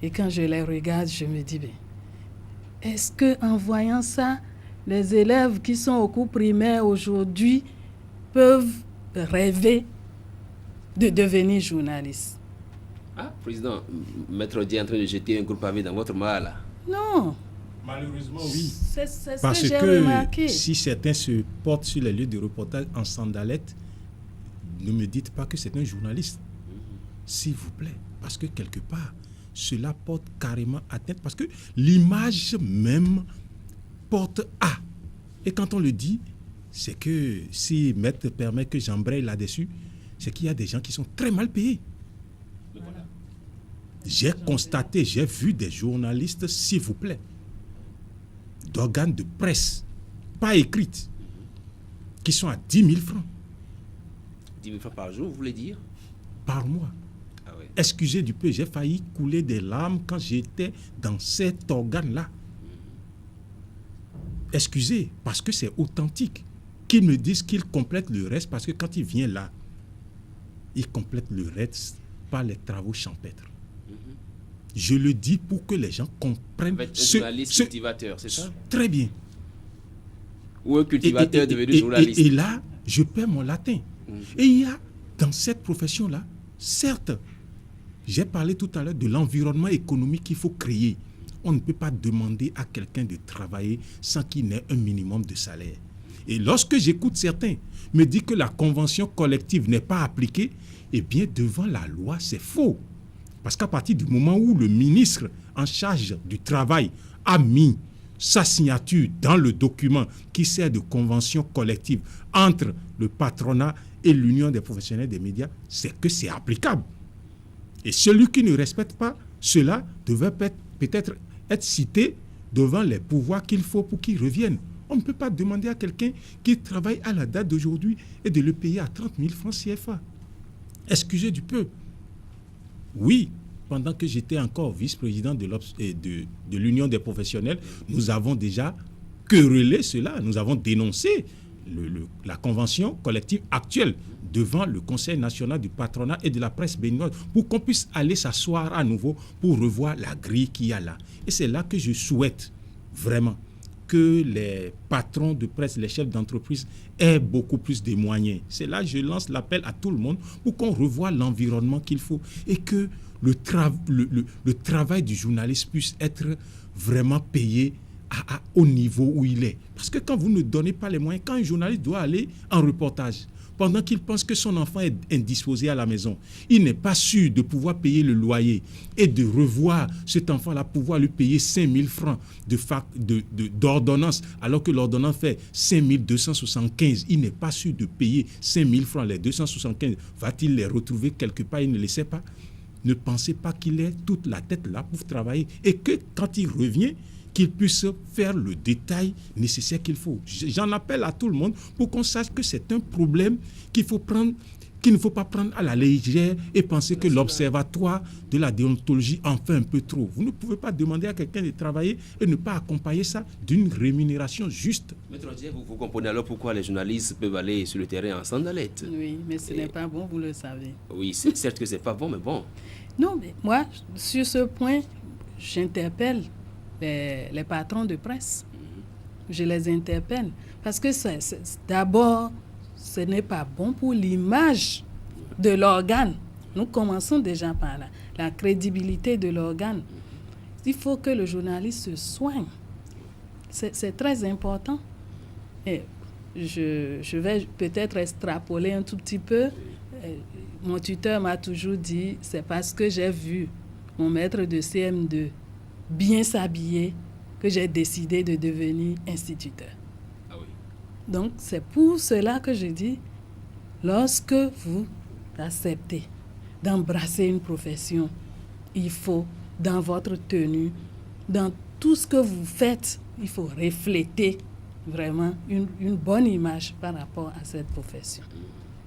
Et quand je les regarde, je me dis, est-ce qu'en voyant ça, les élèves qui sont au cours primaire aujourd'hui peuvent rêver de devenir journalistes? Ah, Président, Maître Dieu est en train de jeter un gros pavé dans votre mare, là. Non. Malheureusement, oui. C'est ce Parce que j'ai que remarqué. si certains se portent sur les lieux de reportage en sandalettes, ne me dites pas que c'est un journaliste. S'il vous plaît. Parce que quelque part, cela porte carrément atteinte. Parce que l'image même porte à. Et quand on le dit, c'est que si Maître permet que j'embraye là-dessus, c'est qu'il y a des gens qui sont très mal payés. J'ai constaté, j'ai vu des journalistes, s'il vous plaît, d'organes de presse, pas écrites, qui sont à 10 000 francs. 10 000 francs par jour, vous voulez dire? Par mois. Ah ouais. Excusez du peu, j'ai failli couler des larmes quand j'étais dans cet organe-là. Excusez, parce que c'est authentique. Qu'ils me disent qu'ils complètent le reste, parce que quand il vient là, il complète le reste par les travaux champêtres. Je le dis pour que les gens comprennent. Un journaliste cultivateur, c'est ça? Très bien. Ou un cultivateur devenu journaliste. Et là, je perds mon latin. Et il y a, dans cette profession-là, certes, j'ai parlé tout à l'heure de l'environnement économique qu'il faut créer. On ne peut pas demander à quelqu'un de travailler sans qu'il n'ait un minimum de salaire. Et lorsque j'écoute certains me dire que la convention collective n'est pas appliquée, eh bien, devant la loi, c'est faux. Parce qu'à partir du moment où le ministre en charge du travail a mis sa signature dans le document qui sert de convention collective entre le patronat et l'Union des professionnels des médias, c'est que c'est applicable. Et celui qui ne respecte pas cela devait peut-être être cité devant les pouvoirs qu'il faut pour qu'il revienne. On ne peut pas demander à quelqu'un qui travaille à la date d'aujourd'hui et de le payer à 30 000 francs CFA. Excusez du peu. Oui, pendant que j'étais encore vice-président de l'Union des professionnels, nous avons déjà querellé cela. Nous avons dénoncé la convention collective actuelle devant le Conseil national du patronat et de la presse béninoise pour qu'on puisse aller s'asseoir à nouveau pour revoir la grille qu'il y a là. Et c'est là que je souhaite vraiment que les patrons de presse, les chefs d'entreprise aient beaucoup plus de moyens. C'est là que je lance l'appel à tout le monde pour qu'on revoie l'environnement qu'il faut et que le travail du journaliste puisse être vraiment payé au niveau où il est. Parce que quand vous ne donnez pas les moyens, quand un journaliste doit aller en reportage, pendant qu'il pense que son enfant est indisposé à la maison, il n'est pas sûr de pouvoir payer le loyer et de revoir cet enfant-là, pouvoir lui payer 5 000 francs d'ordonnance, alors que l'ordonnance fait 5 275. Il n'est pas sûr de payer 5 000 francs. Les 275, va-t-il les retrouver quelque part? Il ne le sait pas. Ne pensez pas qu'il ait toute la tête là pour travailler et que quand il revient, qu'il puisse faire le détail nécessaire qu'il faut. J'en appelle à tout le monde pour qu'on sache que c'est un problème qu'il ne faut pas prendre à la légère et penser que l'observatoire de la déontologie en fait un peu trop. Vous ne pouvez pas demander à quelqu'un de travailler et ne pas accompagner ça d'une rémunération juste. Maître Dieu, vous comprenez alors pourquoi les journalistes peuvent aller sur le terrain en sandalettes? Oui, mais ce n'est pas bon, vous le savez. Oui, certes que ce n'est pas bon, mais bon. Non, mais moi, sur ce point, j'interpelle les patrons de presse. Je les interpelle. Parce que d'abord, ce n'est pas bon pour l'image de l'organe. Nous commençons déjà par là. La crédibilité de l'organe. Il faut que le journaliste se soigne. C'est très important. Et je vais peut-être extrapoler un tout petit peu. Mon tuteur m'a toujours dit, c'est parce que j'ai vu mon maître de CM2 bien s'habiller que j'ai décidé de devenir instituteur. Ah oui. Donc, c'est pour cela que je dis, lorsque vous acceptez d'embrasser une profession, il faut, dans votre tenue, dans tout ce que vous faites, il faut refléter vraiment une bonne image par rapport à cette profession.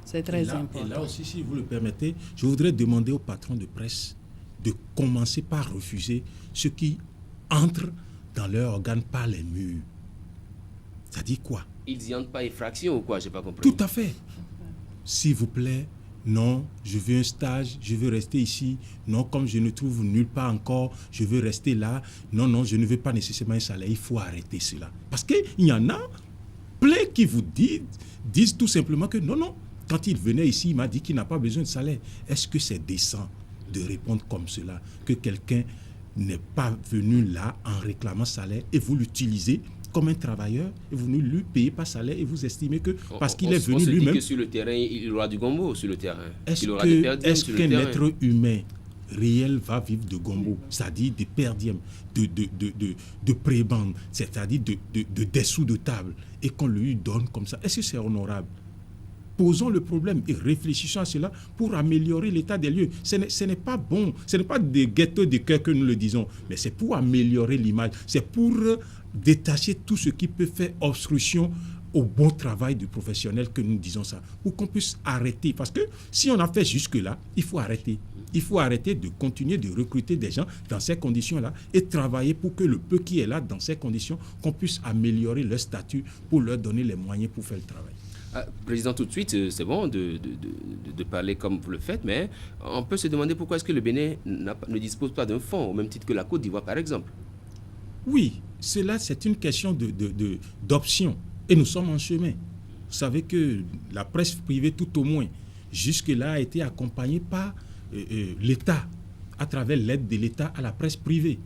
C'est très important. Et là aussi, si vous le permettez, je voudrais demander aux patrons de presse de commencer par refuser ceux qui entrent dans leur organe par les murs. Ça dit quoi? Ils y entrent pas effraction ou quoi? J'ai pas compris. Tout à fait. S'il vous plaît, non, je veux un stage, je veux rester ici. Non, comme je ne trouve nulle part encore, je veux rester là. Non, je ne veux pas nécessairement un salaire. Il faut arrêter cela. Parce qu'il y en a plein qui vous disent tout simplement que non. Quand il venait ici, il m'a dit qu'il n'a pas besoin de salaire. Est-ce que c'est décent de répondre comme cela? Que quelqu'un n'est pas venu là en réclamant salaire et vous l'utilisez comme un travailleur et vous ne lui payez pas salaire et vous estimez que parce qu'il est venu lui-même... que sur le terrain, il aura du gombo sur le terrain. Est-ce qu'un être humain réel va vivre de gombo, c'est-à-dire de perdième, de prébande, c'est-à-dire de dessous de table et qu'on lui donne comme ça? Est-ce que c'est honorable? Posons le problème et réfléchissons à cela pour améliorer l'état des lieux. Ce n'est pas bon, ce n'est pas des ghettos de cœur que nous le disons, mais c'est pour améliorer l'image, c'est pour détacher tout ce qui peut faire obstruction au bon travail du professionnel que nous disons ça, pour qu'on puisse arrêter. Parce que si on a fait jusque-là, il faut arrêter. Il faut arrêter de continuer de recruter des gens dans ces conditions-là et travailler pour que le peu qui est là dans ces conditions, qu'on puisse améliorer leur statut pour leur donner les moyens pour faire le travail. Président, tout de suite, c'est bon de parler comme vous le faites, mais on peut se demander pourquoi est-ce que le Bénin ne dispose pas d'un fonds, au même titre que la Côte d'Ivoire, par exemple. Oui, cela, c'est une question d'option. Et nous sommes en chemin. Vous savez que la presse privée, tout au moins, jusque-là, a été accompagnée par l'État, à travers l'aide de l'État à la presse privée.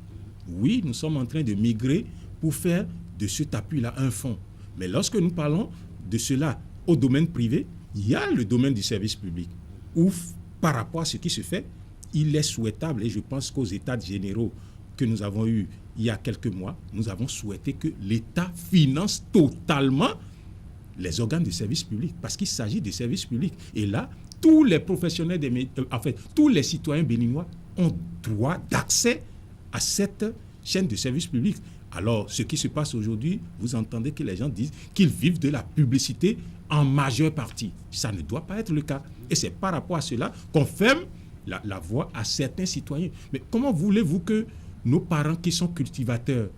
Oui, nous sommes en train de migrer pour faire de cet appui-là un fonds. Mais lorsque nous parlons de cela au domaine privé, il y a le domaine du service public, où, par rapport à ce qui se fait, il est souhaitable, et je pense qu'aux états généraux que nous avons eus il y a quelques mois, nous avons souhaité que l'État finance totalement les organes de service public, parce qu'il s'agit de services publics. Et là, tous les professionnels, tous les citoyens béninois ont droit d'accès à cette chaîne de service public. Alors, ce qui se passe aujourd'hui, vous entendez que les gens disent qu'ils vivent de la publicité en majeure partie. Ça ne doit pas être le cas. Et c'est par rapport à cela qu'on ferme la voie à certains citoyens. Mais comment voulez-vous que nos parents qui sont cultivateurs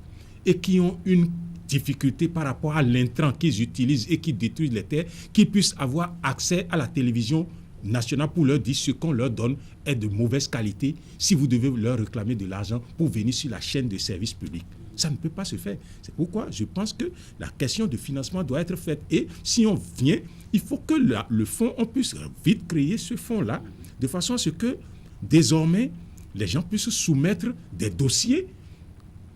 et qui ont une difficulté par rapport à l'intrant qu'ils utilisent et qui détruisent les terres, qu'ils puissent avoir accès à la télévision nationale pour leur dire ce qu'on leur donne est de mauvaise qualité si vous devez leur réclamer de l'argent pour venir sur la chaîne de service public? Ça ne peut pas se faire. C'est pourquoi je pense que la question de financement doit être faite. Et si on vient, il faut que le fonds, on puisse vite créer ce fonds-là, de façon à ce que, désormais, les gens puissent soumettre des dossiers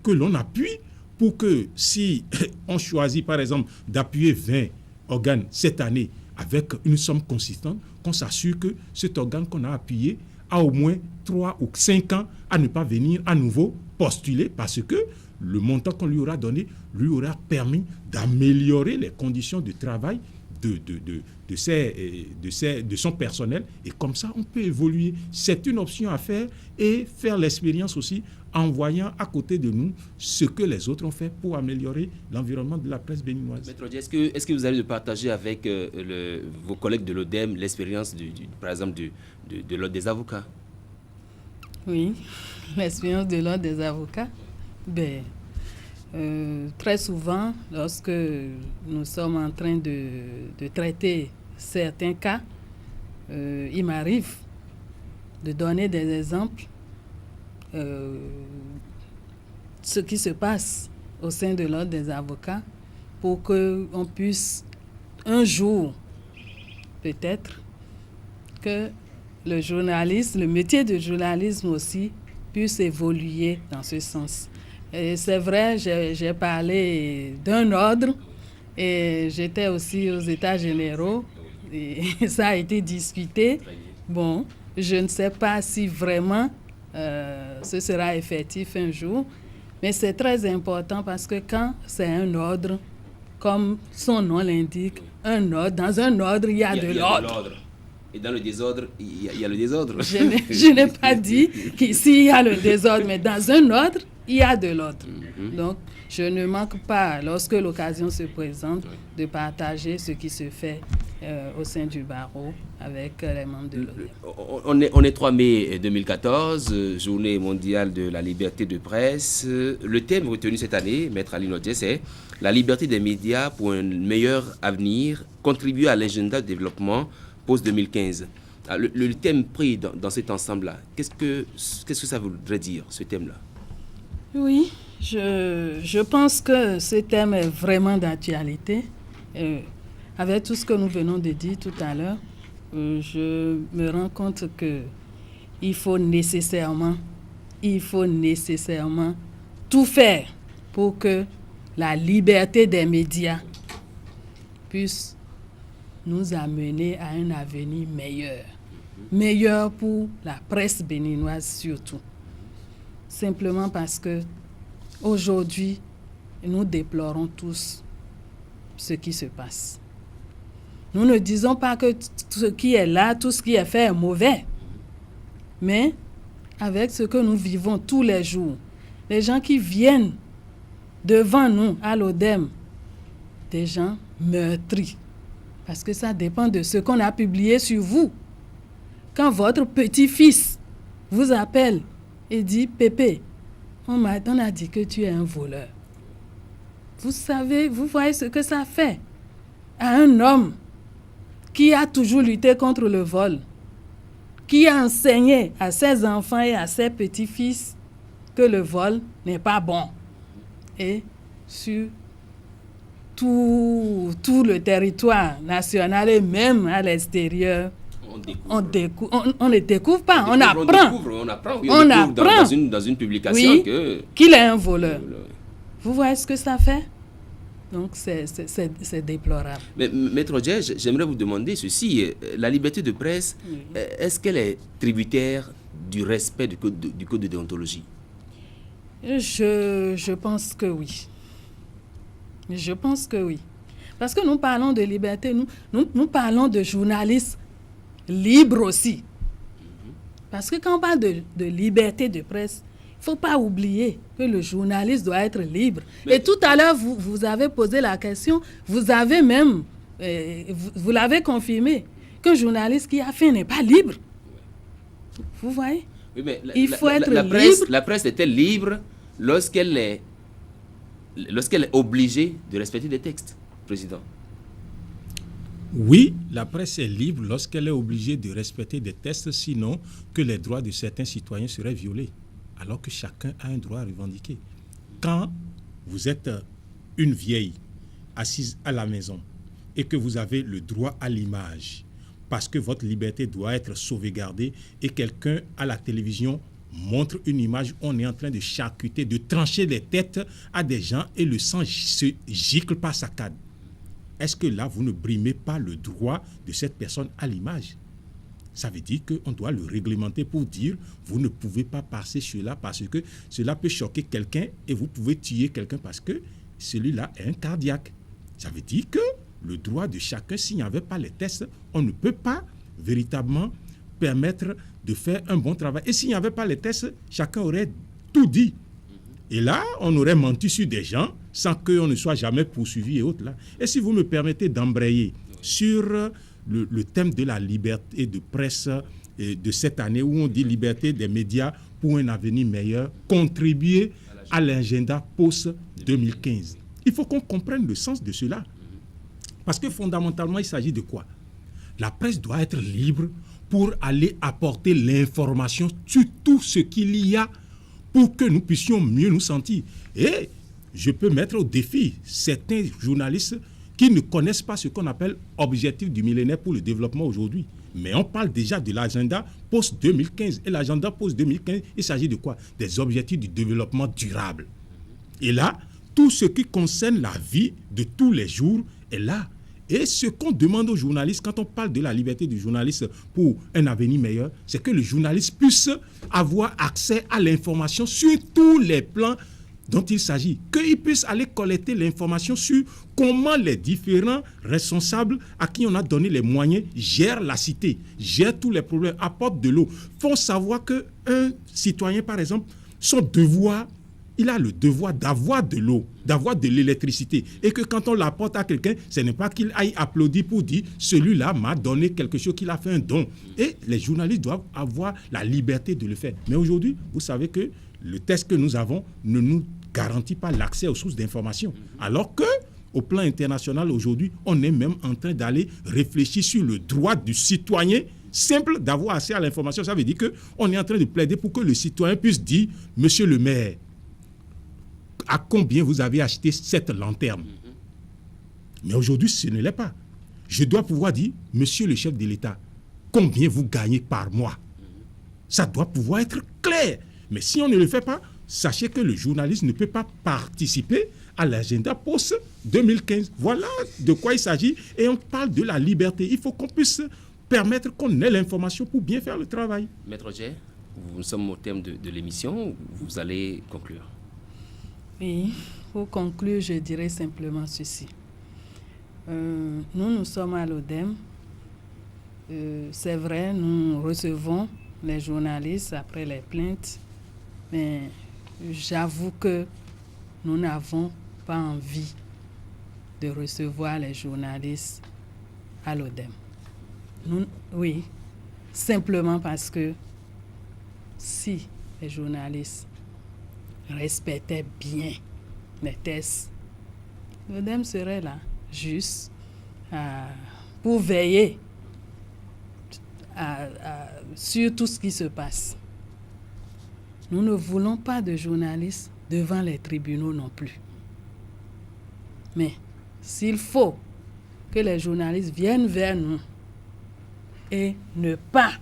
que l'on appuie pour que, si on choisit, par exemple, d'appuyer 20 organes cette année avec une somme consistante, qu'on s'assure que cet organe qu'on a appuyé a au moins 3 ou 5 ans à ne pas venir à nouveau postuler, parce que le montant qu'on lui aura donné lui aura permis d'améliorer les conditions de travail de son personnel. Et comme ça, on peut évoluer. C'est une option à faire et faire l'expérience aussi en voyant à côté de nous ce que les autres ont fait pour améliorer l'environnement de la presse béninoise. Maître Odier, est-ce que vous allez partager avec vos collègues de l'ODEM l'expérience, par exemple, de l'Ordre des avocats? Oui, l'expérience de l'Ordre des avocats. Très souvent, lorsque nous sommes en train de traiter certains cas, il m'arrive de donner des exemples ce qui se passe au sein de l'ordre des avocats pour qu'on puisse un jour, peut-être, que le métier de journalisme aussi, puisse évoluer dans ce sens. Et c'est vrai, j'ai parlé d'un ordre et j'étais aussi aux États généraux et ça a été discuté. Bon, je ne sais pas si vraiment ce sera effectif un jour, mais c'est très important parce que quand c'est un ordre, comme son nom l'indique, un ordre, dans un ordre, il y a de l'ordre. Et dans le désordre, il y a le désordre. Je n'ai pas dit qu'ici, il y a le désordre, mais dans un ordre, il y a de l'ordre. Donc, je ne manque pas, lorsque l'occasion se présente, de partager ce qui se fait au sein du barreau avec les membres de l'ODEM. On est 3 mai 2014, journée mondiale de la liberté de presse. Le thème retenu cette année, Maître Aline Odje, c'est la liberté des médias pour un meilleur avenir, contribuer à l'agenda de développement post-2015. Le thème pris dans cet ensemble-là, qu'est-ce que ça voudrait dire, ce thème-là? Oui, je pense que ce thème est vraiment d'actualité. Avec tout ce que nous venons de dire tout à l'heure, je me rends compte qu'il faut nécessairement tout faire pour que la liberté des médias puisse nous amener à un avenir meilleur pour la presse béninoise surtout. Simplement parce que aujourd'hui, nous déplorons tous ce qui se passe. Nous ne disons pas que ce qui est là, tout ce qui est fait est mauvais. Mais avec ce que nous vivons tous les jours, les gens qui viennent devant nous à l'ODEM, des gens meurtris. Parce que ça dépend de ce qu'on a publié sur vous. Quand votre petit-fils vous appelle et dit « Pépé, on a dit que tu es un voleur ». Vous voyez ce que ça fait à un homme qui a toujours lutté contre le vol, qui a enseigné à ses enfants et à ses petits-fils que le vol n'est pas bon. Et sur tout le territoire national et même à l'extérieur, on ne découvre pas, on apprend. On apprend dans une publication qu'il est un voleur. Vous voyez ce que ça fait? Donc, c'est déplorable. Mais, Maître Odje, j'aimerais vous demander ceci. La liberté de presse, est-ce qu'elle est tributaire du respect du code de déontologie? Je pense que oui. Je pense que oui. Parce que nous parlons de liberté, nous parlons de journalistes libres aussi. Parce que quand on parle de liberté de presse, il ne faut pas oublier que le journaliste doit être libre. Et tout à l'heure, vous avez posé la question, vous avez même, vous l'avez confirmé, qu'un journaliste qui a fait n'est pas libre. Vous voyez? Oui, mais il faut être libre. La presse est libre lorsqu'elle est obligée de respecter des textes, Président? Oui, la presse est libre lorsqu'elle est obligée de respecter des textes, sinon que les droits de certains citoyens seraient violés, alors que chacun a un droit à revendiquer. Quand vous êtes une vieille assise à la maison et que vous avez le droit à l'image, parce que votre liberté doit être sauvegardée, et quelqu'un à la télévision montre une image où on est en train de charcuter, de trancher les têtes à des gens et le sang se gicle par saccade. Est-ce que là, vous ne brimez pas le droit de cette personne à l'image? Ça veut dire qu'on doit le réglementer pour dire vous ne pouvez pas passer cela parce que cela peut choquer quelqu'un et vous pouvez tuer quelqu'un parce que celui-là est un cardiaque. Ça veut dire que le droit de chacun, s'il n'y avait pas les tests, on ne peut pas véritablement permettre de faire un bon travail. Et s'il n'y avait pas les tests, chacun aurait tout dit. Et là, on aurait menti sur des gens sans qu'on ne soit jamais poursuivi et autres là. Et si vous me permettez d'embrayer sur le thème de la liberté de presse de cette année, où on dit liberté des médias pour un avenir meilleur, contribuer à l'agenda post-2015. Il faut qu'on comprenne le sens de cela. Parce que fondamentalement, il s'agit de quoi? La presse doit être libre pour aller apporter l'information sur tout ce qu'il y a pour que nous puissions mieux nous sentir. Et je peux mettre au défi certains journalistes qui ne connaissent pas ce qu'on appelle objectif du millénaire pour le développement aujourd'hui. Mais on parle déjà de l'agenda post-2015. Et l'agenda post-2015, il s'agit de quoi? Des objectifs du développement durable. Et là, tout ce qui concerne la vie de tous les jours est là. Et ce qu'on demande aux journalistes, quand on parle de la liberté du journaliste pour un avenir meilleur, c'est que le journaliste puisse avoir accès à l'information sur tous les plans dont il s'agit, qu'il puisse aller collecter l'information sur comment les différents responsables à qui on a donné les moyens gèrent la cité, gèrent tous les problèmes, apportent de l'eau. Il faut savoir qu'un citoyen, par exemple, son devoir, il a le devoir d'avoir de l'eau, d'avoir de l'électricité. Et que quand on l'apporte à quelqu'un, ce n'est pas qu'il aille applaudir pour dire « celui-là m'a donné quelque chose, qu'il a fait un don ». Et les journalistes doivent avoir la liberté de le faire. Mais aujourd'hui, vous savez que le texte que nous avons ne nous garantit pas l'accès aux sources d'information. Alors que, au plan international aujourd'hui, on est même en train d'aller réfléchir sur le droit du citoyen simple d'avoir accès à l'information. Ça veut dire qu'on est en train de plaider pour que le citoyen puisse dire « Monsieur le maire, à combien vous avez acheté cette lanterne ?» Mais aujourd'hui, ce ne l'est pas. Je dois pouvoir dire « Monsieur le chef de l'État, combien vous gagnez par mois ?» Ça doit pouvoir être clair. Mais si on ne le fait pas, sachez que le journaliste ne peut pas participer à l'agenda post-2015. Voilà de quoi il s'agit. Et on parle de la liberté. Il faut qu'on puisse permettre qu'on ait l'information pour bien faire le travail. Maître Jay, nous sommes au terme de l'émission. Vous allez conclure. Oui, pour conclure, je dirais simplement ceci. Nous sommes à l'ODEM. C'est vrai, nous recevons les journalistes après les plaintes, mais j'avoue que nous n'avons pas envie de recevoir les journalistes à l'ODEM. Oui, simplement parce que si les journalistes respectaient bien les tests, l'ODEM serait là juste pour veiller sur tout ce qui se passe. Nous ne voulons pas de journalistes devant les tribunaux non plus. Mais s'il faut que les journalistes viennent vers nous et ne pas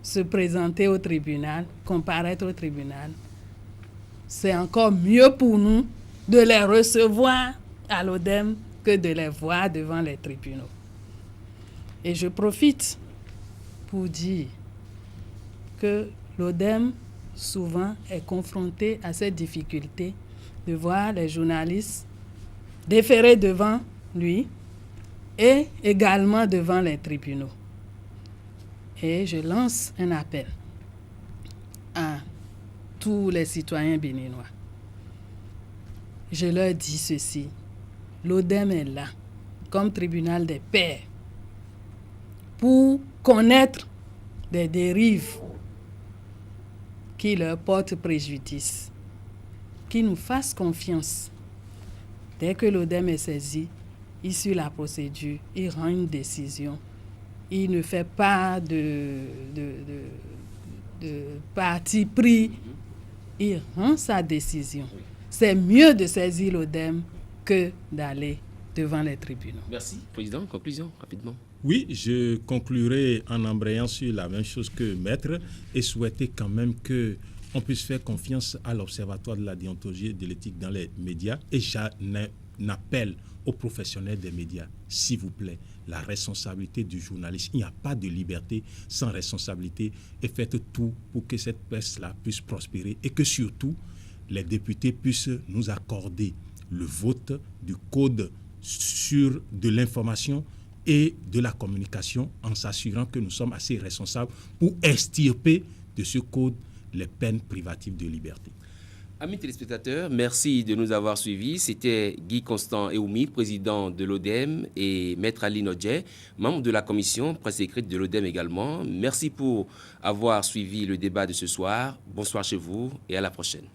se présenter au tribunal, comparaître au tribunal, c'est encore mieux pour nous de les recevoir à l'ODEM que de les voir devant les tribunaux. Et je profite pour dire que l'ODEM souvent est confronté à cette difficulté de voir les journalistes déférés devant lui et également devant les tribunaux. Et je lance un appel à tous les citoyens béninois. Je leur dis ceci, l'ODEM est là comme tribunal des pairs pour connaître des dérives qui leur portent préjudice, qui nous fassent confiance. Dès que l'ODEM est saisi, il suit la procédure, il rend une décision. Il ne fait pas de parti pris, il rend sa décision. C'est mieux de saisir l'ODEM que d'aller devant les tribunaux. Merci. Président, conclusion, rapidement. Oui, je conclurai en embrayant sur la même chose que Maître et souhaiter quand même qu'on puisse faire confiance à l'Observatoire de la déontologie et de l'éthique dans les médias. Et j'en appelle aux professionnels des médias, s'il vous plaît, la responsabilité du journaliste. Il n'y a pas de liberté sans responsabilité et faites tout pour que cette presse-là puisse prospérer et que surtout, les députés puissent nous accorder le vote du code de l'information et de la communication en s'assurant que nous sommes assez responsables pour extirper de ce code les peines privatives de liberté. Amis téléspectateurs, merci de nous avoir suivis. C'était Guy Constant Eoumi, président de l'ODEM, et Maître Ali Nodje, membre de la commission presse écrite de l'ODEM également. Merci pour avoir suivi le débat de ce soir. Bonsoir chez vous et à la prochaine.